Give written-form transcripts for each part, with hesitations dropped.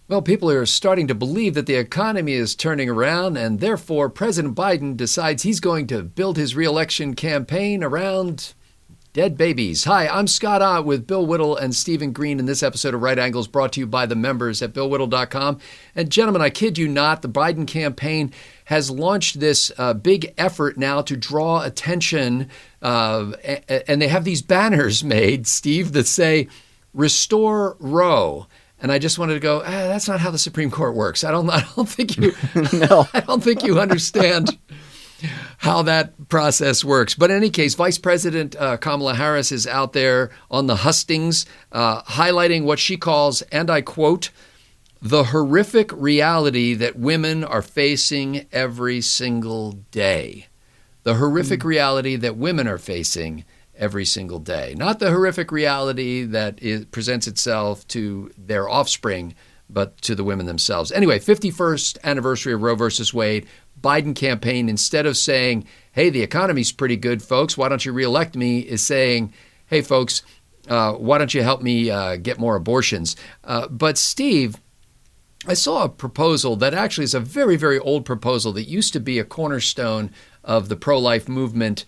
Well, people are starting to believe that the economy is turning around, and therefore President Biden decides he's going to build his reelection campaign around dead babies. Hi, I'm Scott Ott with Bill Whittle and Stephen Green in this episode of Right Angles, brought to you by the members at BillWhittle.com. And gentlemen, I kid you not, the Biden campaign has launched this big effort now to draw attention, and they have these banners made, Steve, that say, "Restore Roe." And I just wanted to go, that's not how the Supreme Court works. I don't think you, No. I don't think you understand how that process works. But in any case, Vice President Kamala Harris is out there on the hustings, highlighting what she calls, and I quote, "the horrific reality that women are facing every single day." The horrific reality that women are facing every single day. Not the horrific reality that presents itself to their offspring, but to the women themselves. Anyway, 51st anniversary of Roe versus Wade. Biden campaign, instead of saying, hey, the economy's pretty good, folks, why don't you reelect me, is saying, hey, folks, why don't you help me get more abortions? But Steve, I saw a proposal that actually is a very, very old proposal that used to be a cornerstone of the pro-life movement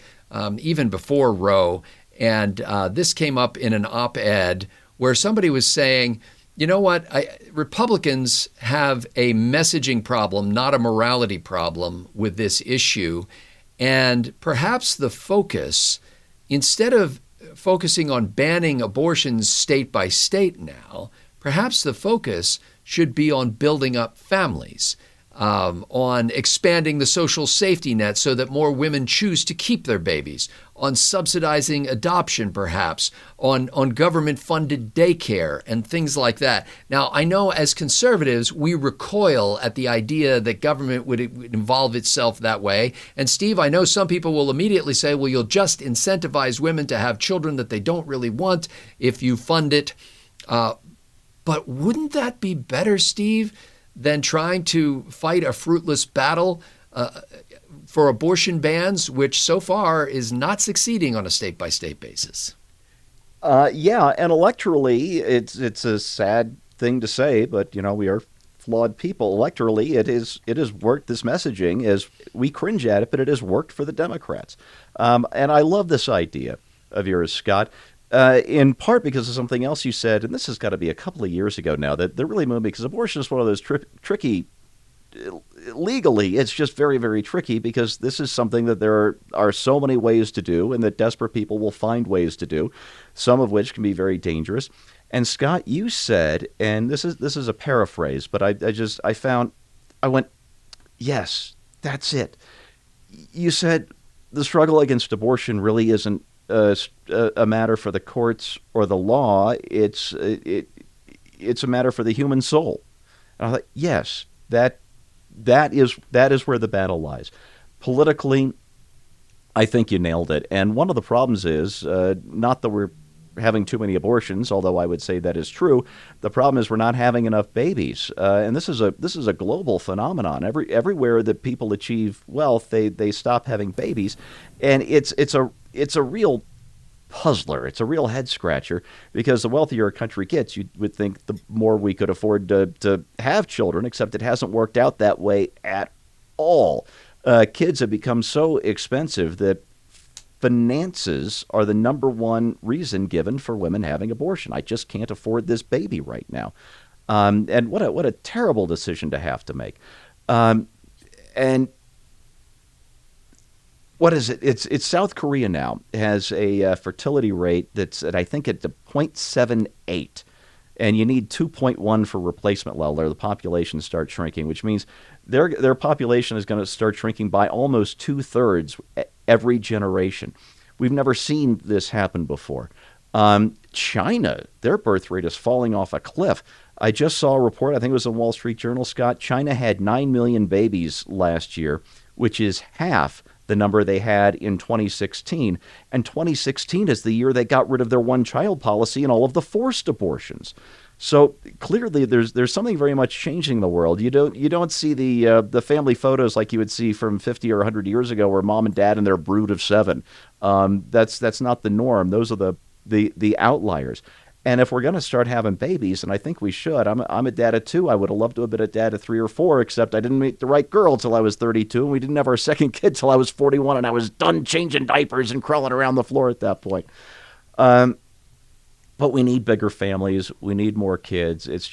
even before Roe. And this came up in an op-ed where somebody was saying, you know what, Republicans have a messaging problem, not a morality problem with this issue. And perhaps the focus, instead of focusing on banning abortions state by state now, perhaps the focus should be on building up families, on expanding the social safety net so that more women choose to keep their babies, on subsidizing adoption perhaps, on government-funded daycare and things like that. Now, I know as conservatives, we recoil at the idea that government would involve itself that way. And Steve, I know some people will immediately say, well, you'll just incentivize women to have children that they don't really want if you fund it. But wouldn't that be better, Steve, than trying to fight a fruitless battle for abortion bans, which so far is not succeeding on a state-by-state basis? Yeah, and electorally, it's a sad thing to say, but we are flawed people. Electorally, it has worked. This messaging is, we cringe at it, but it has worked for the Democrats. And I love this idea of yours, Scott. In part because of something else you said, and this has got to be a couple of years ago now, that really moved me, because abortion is one of those tricky, legally, it's just very, very tricky, because this is something that there are so many ways to do, and that desperate people will find ways to do, some of which can be very dangerous. And Scott, you said, and this is a paraphrase, but I went, yes, that's it. You said the struggle against abortion really isn't a matter for the courts or the law. It's a matter for the human soul. And I thought, yes, that is where the battle lies. Politically, I think you nailed it. And one of the problems is not that we're having too many abortions, although I would say that is true. The problem is we're not having enough babies, and this is a global phenomenon. Everywhere that people achieve wealth, they stop having babies, and it's a real puzzler. It's a real head scratcher, because the wealthier a country gets, you would think the more we could afford to have children, except it hasn't worked out that way at all. Kids have become so expensive that finances are the number one reason given for women having abortion. I just can't afford this baby right now. And what a terrible decision to have to make. And what is it? It's South Korea now has a fertility rate that's at, I think, at 0.78, and you need 2.1 for replacement level, or the population starts shrinking, which means their population is going to start shrinking by almost 2/3 every generation. We've never seen this happen before. China, their birth rate is falling off a cliff. I just saw a report, I think it was in Wall Street Journal, Scott. China had 9 million babies last year, which is half the number they had in 2016. And 2016 is the year they got rid of their one-child policy and all of the forced abortions. So clearly, there's something very much changing the world. You don't see the family photos like you would see from 50 or 100 years ago, where mom and dad and their brood of 7. That's not the norm. Those are the outliers. And if we're going to start having babies, and I think we should, I'm a dad of 2. I would have loved to have been a dad of 3 or 4, except I didn't meet the right girl till I was 32, and we didn't have our second kid till I was 41, and I was done changing diapers and crawling around the floor at that point. But we need bigger families. We need more kids. It's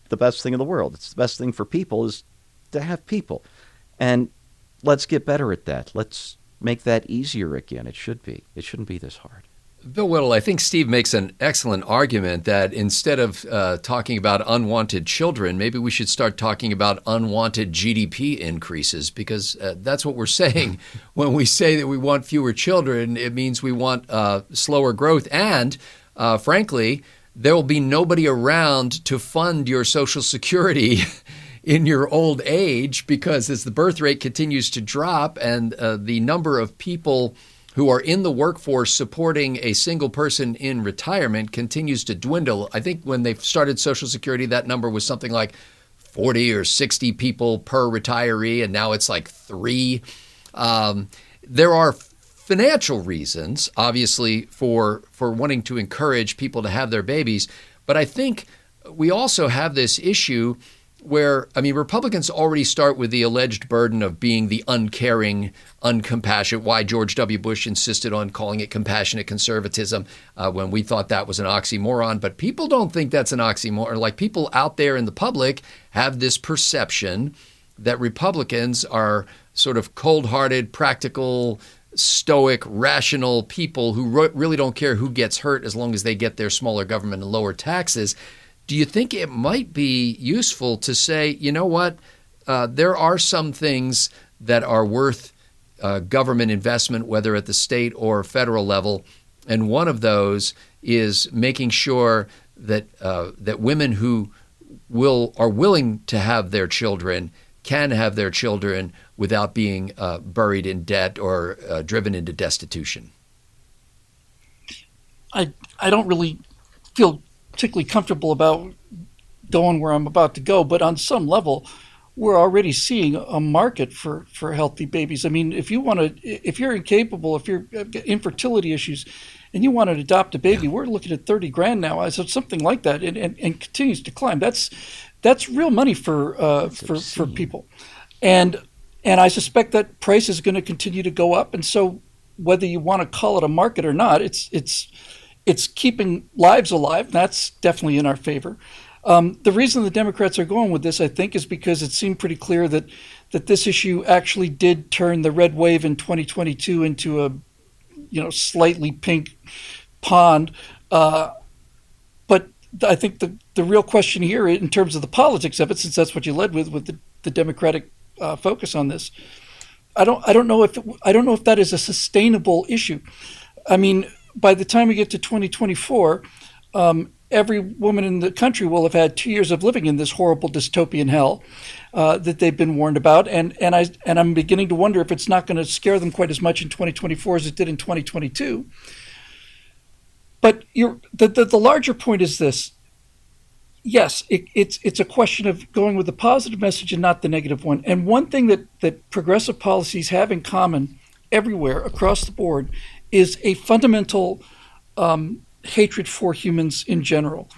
the best thing in the world. It's the best thing for people is to have people. And let's get better at that. Let's make that easier again. It should be. It shouldn't be this hard. Bill Whittle, I think Steve makes an excellent argument that instead of talking about unwanted children, maybe we should start talking about unwanted GDP increases, because that's what we're saying. When we say that we want fewer children, it means we want slower growth. And frankly, there will be nobody around to fund your Social Security in your old age, because as the birth rate continues to drop and the number of people who are in the workforce supporting a single person in retirement continues to dwindle. I think when they started Social Security, that number was something like 40 or 60 people per retiree, and now it's like 3. There are financial reasons, obviously, for wanting to encourage people to have their babies, but I think we also have this issue where, Republicans already start with the alleged burden of being the uncaring, uncompassionate, why George W. Bush insisted on calling it compassionate conservatism when we thought that was an oxymoron. But people don't think that's an oxymoron. Like, people out there in the public have this perception that Republicans are sort of cold-hearted, practical, stoic, rational people who really don't care who gets hurt as long as they get their smaller government and lower taxes. Do you think it might be useful to say, you know what, there are some things that are worth government investment, whether at the state or federal level, and one of those is making sure that that women who are willing to have their children can have their children without being buried in debt or driven into destitution? I don't really feel particularly comfortable about going where I'm about to go, but on some level, we're already seeing a market for healthy babies. I mean, if you're incapable, if you've got infertility issues, and you want to adopt a baby, we're looking at $30,000 now, so something like that, and continues to climb. That's real money for people, and I suspect that price is going to continue to go up. And so, whether you want to call it a market or not, it's keeping lives alive. That's definitely in our favor. The reason the Democrats are going with this, I think, is because it seemed pretty clear that this issue actually did turn the red wave in 2022 into a slightly pink pond. But I think the real question here, in terms of the politics of it, since that's what you led with the Democratic focus on this, I don't know if that is a sustainable issue. I mean, by the time we get to 2024, every woman in the country will have had 2 years of living in this horrible dystopian hell that they've been warned about, and I'm beginning to wonder if it's not going to scare them quite as much in 2024 as it did in 2022. But the larger point is this: yes, it's a question of going with the positive message and not the negative one. And one thing that progressive policies have in common everywhere across the board is a fundamental hatred for humans in general,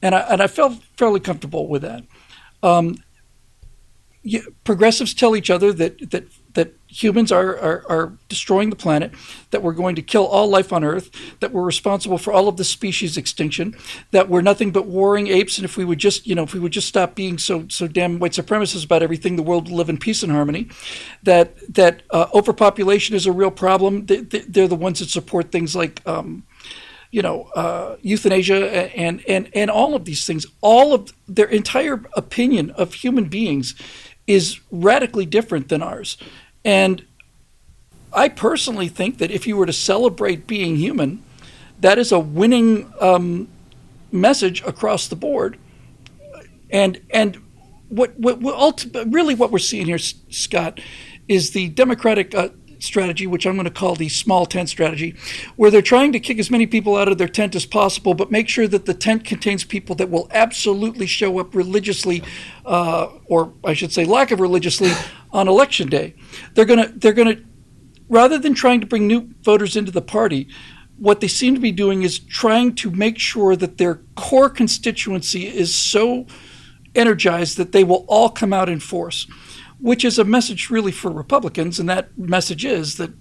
and I felt fairly comfortable with that. Progressives tell each other that humans are destroying the planet, that we're going to kill all life on Earth, that we're responsible for all of the species extinction, that we're nothing but warring apes, and if we would just stop being so damn white supremacists about everything, the world would live in peace and harmony. That overpopulation is a real problem. They're the ones that support things like euthanasia and all of these things. All of their entire opinion of human beings is radically different than ours. And I personally think that if you were to celebrate being human, that is a winning message across the board. And what we're seeing here, Scott, is the Democratic strategy, which I'm going to call the small tent strategy, where they're trying to kick as many people out of their tent as possible, but make sure that the tent contains people that will absolutely show up religiously, or I should say lack of religiously, on election day. They're going to rather than trying to bring new voters into the party, what they seem to be doing is trying to make sure that their core constituency is so energized that they will all come out in force, which is a message really for Republicans. And that message is that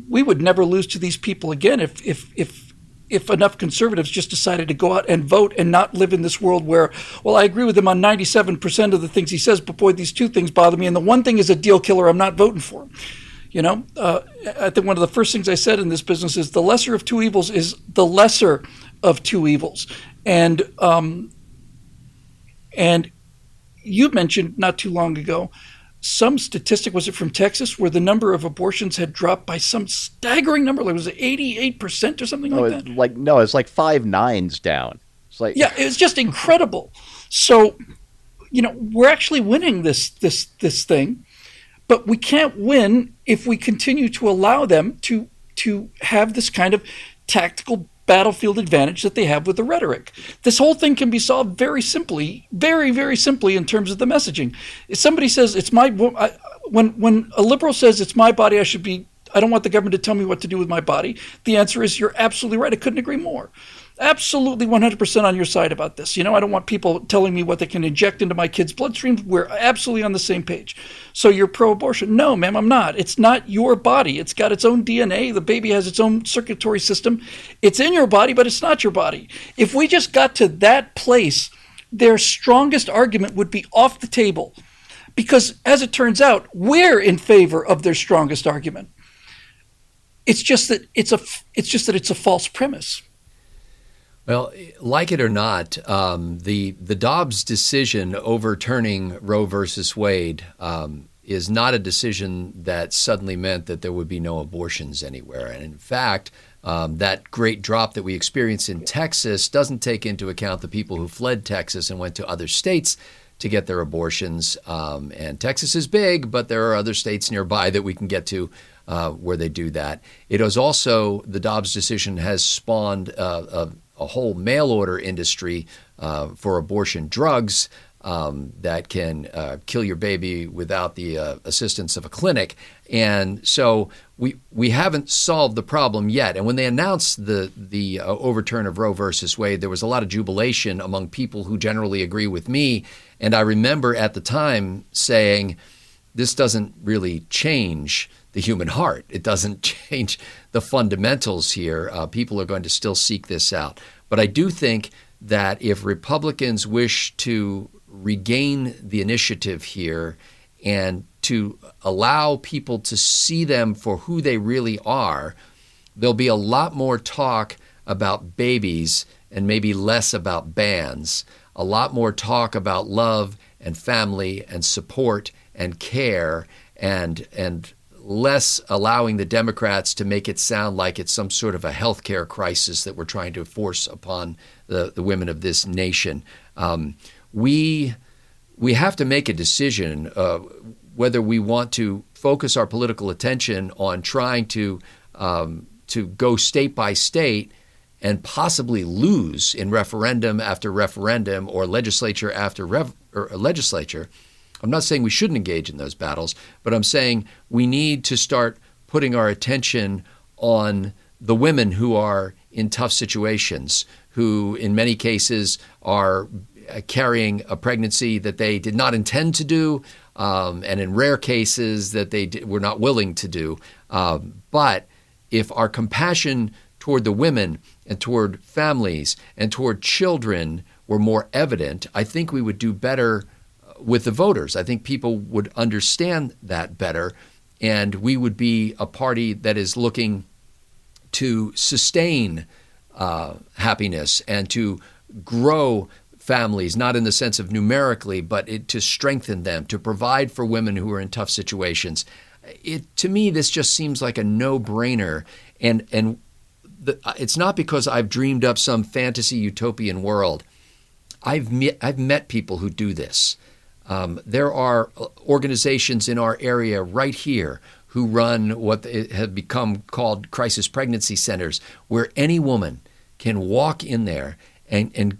we would never lose to these people again if enough conservatives just decided to go out and vote and not live in this world where, well, I agree with him on 97% of the things he says, but boy, these two things bother me. And the one thing is a deal killer. I'm not voting for him. I think one of the first things I said in this business is the lesser of two evils is the lesser of two evils. And you mentioned not too long ago some statistic, was it from Texas, where the number of abortions had dropped by some staggering number? Like, was it 88% or something like that? It's like 5 nines down. It's like, yeah, it was just incredible. So, we're actually winning this thing, but we can't win if we continue to allow them to have this kind of tactical battlefield advantage that they have with the rhetoric. This whole thing can be solved very simply, very, very simply in terms of the messaging. If somebody says when a liberal says it's my body, I don't want the government to tell me what to do with my body, the answer is you're absolutely right. I couldn't agree more. Absolutely 100% on your side about this. I don't want people telling me what they can inject into my kids' bloodstream. We're absolutely on the same page. So you're pro-abortion? No, ma'am, I'm not. It's not your body. It's got its own DNA. The baby has its own circulatory system. It's in your body, but it's not your body. If we just got to that place, their strongest argument would be off the table. Because as it turns out, we're in favor of their strongest argument. It's just that it's a false premise. Well, like it or not, the Dobbs decision overturning Roe versus Wade is not a decision that suddenly meant that there would be no abortions anywhere. And in fact, that great drop that we experienced in Texas doesn't take into account the people who fled Texas and went to other states to get their abortions. And Texas is big, but there are other states nearby that we can get to where they do that. It was also, the Dobbs decision has spawned a whole mail order industry for abortion drugs that can kill your baby without the assistance of a clinic. And so we haven't solved the problem yet. And when they announced the overturn of Roe versus Wade, there was a lot of jubilation among people who generally agree with me. And I remember at the time saying, this doesn't really change the human heart. It doesn't change the fundamentals here. People are going to still seek this out. But I do think that if Republicans wish to regain the initiative here and to allow people to see them for who they really are, there'll be a lot more talk about babies and maybe less about bans, a lot more talk about love and family and support and care and less allowing the Democrats to make it sound like it's some sort of a healthcare crisis that we're trying to force upon the women of this nation. We have to make a decision whether we want to focus our political attention on trying to go state by state and possibly lose in referendum after referendum or legislature after legislature. I'm not saying we shouldn't engage in those battles, but I'm saying we need to start putting our attention on the women who are in tough situations, who in many cases are carrying a pregnancy that they did not intend to do, and in rare cases that they were not willing to do. But if our compassion toward the women and toward families and toward children were more evident, I think we would do better with the voters. I think people would understand that better, and we would be a party that is looking to sustain happiness and to grow families, not in the sense of numerically, but to strengthen them, to provide for women who are in tough situations. To me, this just seems like a no-brainer, and it's not because I've dreamed up some fantasy utopian world. I've met people who do this. There are organizations in our area right here who run what have become called crisis pregnancy centers, where any woman can walk in there and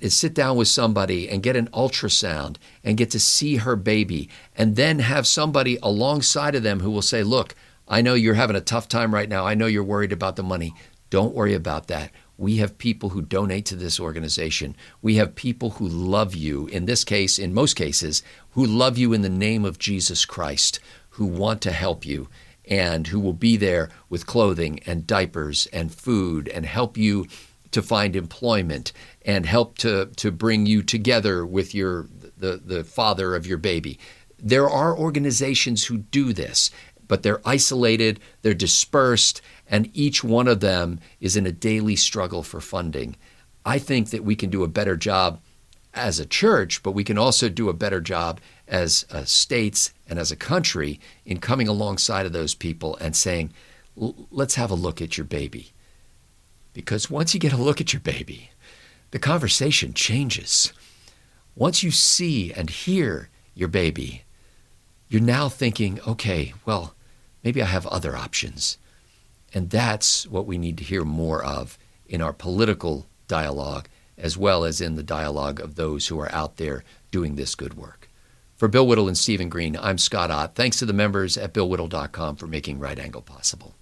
sit down with somebody and get an ultrasound and get to see her baby, and then have somebody alongside of them who will say, look, I know you're having a tough time right now. I know you're worried about the money. Don't worry about that. We have people who donate to this organization. We have people who love you, in this case, in most cases, who love you in the name of Jesus Christ, who want to help you and who will be there with clothing and diapers and food and help you to find employment and help to bring you together with the father of your baby. There are organizations who do this, but they're isolated, they're dispersed, and each one of them is in a daily struggle for funding. I think that we can do a better job as a church, but we can also do a better job as states and as a country in coming alongside of those people and saying, let's have a look at your baby. Because once you get a look at your baby, the conversation changes. Once you see and hear your baby, you're now thinking, okay, well, maybe I have other options. And that's what we need to hear more of in our political dialogue, as well as in the dialogue of those who are out there doing this good work. For Bill Whittle and Stephen Green, I'm Scott Ott. Thanks to the members at BillWhittle.com for making Right Angle possible.